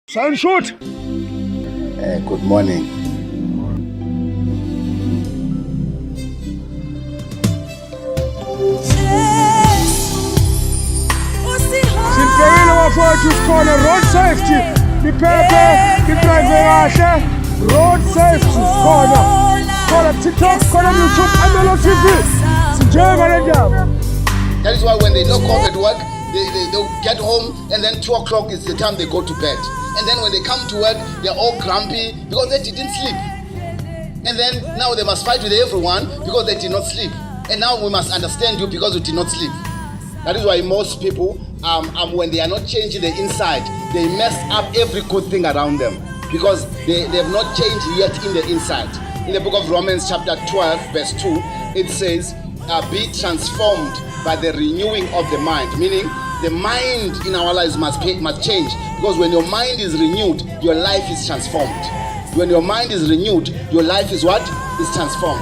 Sound shoot. Good morning. Simplele wafowethu sikhona road safety. Niphephe, nidrive kahle. Road safety sikhona. Khona TikTok, khona YouTube, Ermelo TV. Sinjenga le ndaba. That is why when they knock off at work, they'll get home and then 2 o'clock is the time they go to bed. And then when they come to work, they're all grumpy because they didn't sleep. And then now they must fight with everyone because they did not sleep. And now we must understand you because you did not sleep. That is why most people, when they are not changing the inside, they mess up every good thing around them because they have not changed yet in the inside. In the book of Romans chapter 12 verse 2, it says, be transformed by the renewing of the mind, meaning the mind in our lives must change, because when your mind is renewed, your life is transformed. When your mind is renewed, your life is what? Is transformed.